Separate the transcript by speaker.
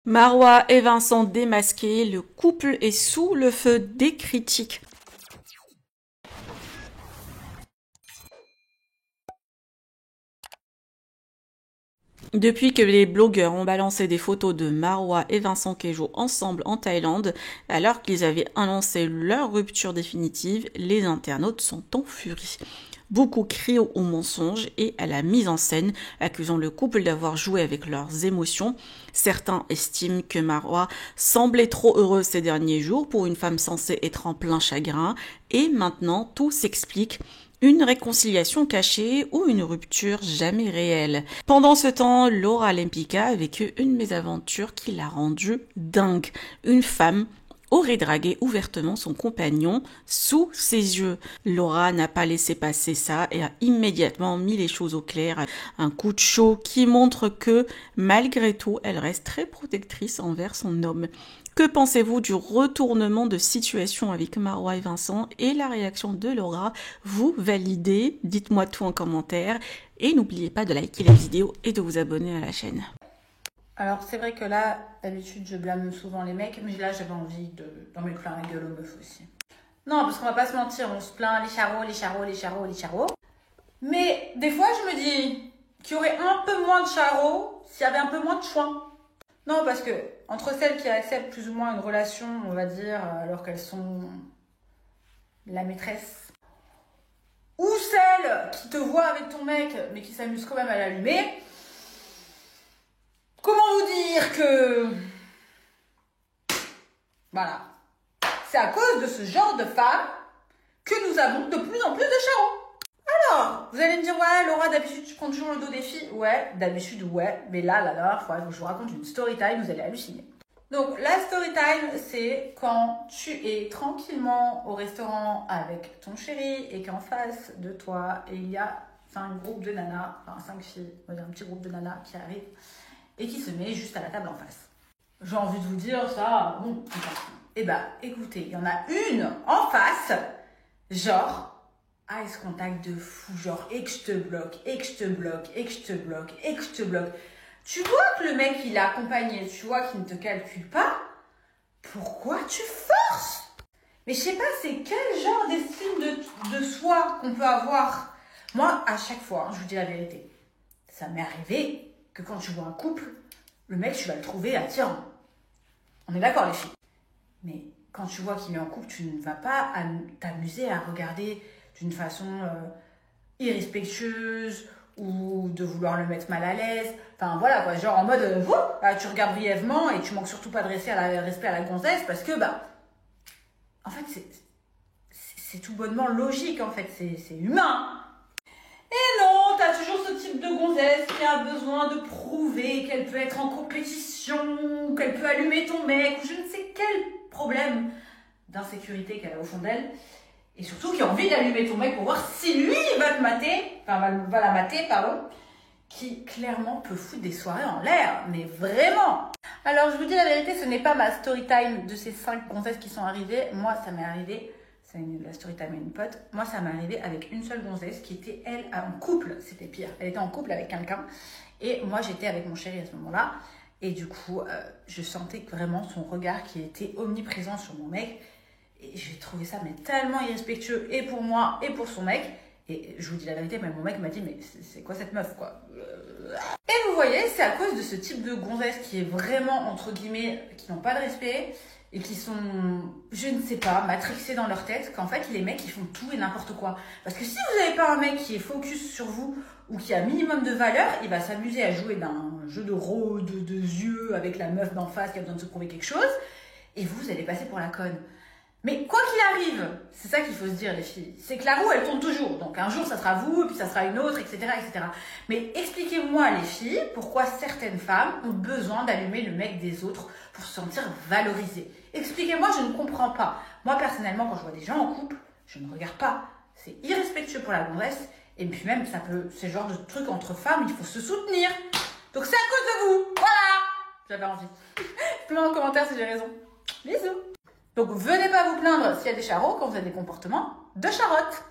Speaker 1: Marois et Vincent démasqués, le couple est sous le feu des critiques. Depuis que les blogueurs ont balancé des photos de Marois et Vincent Kejo ensemble en Thaïlande, alors qu'ils avaient annoncé leur rupture définitive, les internautes sont en furie. Beaucoup crient au mensonge et à la mise en scène, accusant le couple d'avoir joué avec leurs émotions. Certains estiment que Marois semblait trop heureux ces derniers jours pour une femme censée être en plein chagrin, et maintenant tout s'explique. Une réconciliation cachée ou une rupture jamais réelle. Pendant ce temps, Laura Lempicka a vécu une mésaventure qui l'a rendue dingue. Une femme aurait dragué ouvertement son compagnon sous ses yeux. Laura n'a pas laissé passer ça et a immédiatement mis les choses au clair. Un coup de chaud qui montre que, malgré tout, elle reste très protectrice envers son homme. Que pensez-vous du retournement de situation avec Marois et Vincent et la réaction de Laura? Vous validez? Dites-moi tout en commentaire et n'oubliez pas de liker la vidéo et de vous abonner à la chaîne.
Speaker 2: Alors c'est vrai que là, d'habitude je blâme souvent les mecs, mais là j'avais envie d'en mettre plein la gueule aux meufs aussi. Non, parce qu'on va pas se mentir, on se plaint les charros, les charros, les charros, les charros. Mais des fois je me dis qu'il y aurait un peu moins de charros s'il y avait un peu moins de choix. Non, parce que entre celles qui acceptent plus ou moins une relation, on va dire, alors qu'elles sont la maîtresse, ou celles qui te voient avec ton mec, mais qui s'amusent quand même à l'allumer, comment vous dire que... Voilà. C'est à cause de ce genre de femmes que nous avons de plus en plus de charros. Alors, vous allez me dire, ouais, Laura, d'habitude, tu prends toujours le dos des filles. Ouais, d'habitude, ouais. Mais là, la dernière fois, je vous raconte une story time, vous allez halluciner. Donc, la story time, c'est quand tu es tranquillement au restaurant avec ton chéri et qu'en face de toi, il y a un groupe de nanas, enfin 5 filles, on va dire un petit groupe de nanas qui arrive et qui se met juste à la table en face. J'ai envie de vous dire ça, bon, eh ben, écoutez, il y en a une en face, genre... Ice contact de fou, genre, et que je te bloque, et que je te bloque, et que je te bloque, et que je te bloque. Tu vois que le mec, il est accompagné, tu vois qu'il ne te calcule pas. Pourquoi tu forces? Mais je sais pas, c'est quel genre d'estime de soi qu'on peut avoir? Moi, à chaque fois, je vous dis la vérité, ça m'est arrivé que quand tu vois un couple, le mec, tu vas le trouver attirant. On est d'accord, les filles? Mais quand tu vois qu'il est en couple, tu ne vas pas t'amuser à regarder d'une façon irrespectueuse ou de vouloir le mettre mal à l'aise. Enfin voilà quoi, genre en mode tu regardes brièvement et tu manques surtout pas de respect à la gonzesse parce que en fait c'est tout bonnement logique en fait, c'est humain. Et non, t'as toujours ce type de gonzesse qui a besoin de prouver qu'elle peut être en compétition, qu'elle peut allumer ton mec, ou je ne sais quel problème d'insécurité qu'elle a au fond d'elle. Et surtout qui a envie d'allumer ton mec pour voir si lui va te mater, enfin va la mater, pardon, qui clairement peut foutre des soirées en l'air, mais vraiment. Alors je vous dis la vérité, ce n'est pas ma story time de ces 5 gonzesses qui sont arrivées. Moi ça m'est arrivé, c'est la story time à une pote, moi ça m'est arrivé avec une seule gonzesse qui était elle en couple, c'était pire. Elle était en couple avec quelqu'un et moi j'étais avec mon chéri à ce moment-là. Et du coup, je sentais vraiment son regard qui était omniprésent sur mon mec. Et j'ai trouvé ça mais tellement irrespectueux et pour moi et pour son mec. Et je vous dis la vérité, mais mon mec m'a dit mais c'est quoi cette meuf quoi? Et vous voyez, c'est à cause de ce type de gonzesse qui est vraiment entre guillemets, qui n'ont pas de respect et qui sont, je ne sais pas, matrixés dans leur tête, qu'en fait les mecs ils font tout et n'importe quoi. Parce que si vous n'avez pas un mec qui est focus sur vous ou qui a un minimum de valeur, il va s'amuser à jouer d'un jeu de rôle, de yeux avec la meuf d'en face qui a besoin de se prouver quelque chose. Et vous allez passer pour la conne. Mais quoi qu'il arrive, c'est ça qu'il faut se dire les filles, c'est que la roue elle tourne toujours, donc un jour ça sera vous, puis ça sera une autre, etc. etc. Mais expliquez-moi les filles, pourquoi certaines femmes ont besoin d'allumer le mec des autres pour se sentir valorisées. Expliquez-moi, je ne comprends pas. Moi personnellement, quand je vois des gens en couple, je ne regarde pas. C'est irrespectueux pour la gonzesse, et puis même ça peut, c'est le genre de truc entre femmes, il faut se soutenir. Donc c'est à cause de vous, voilà. J'avais envie. Plein en commentaire si j'ai raison. Bisous. Donc venez pas vous plaindre s'il y a des charros quand vous avez des comportements de charotte.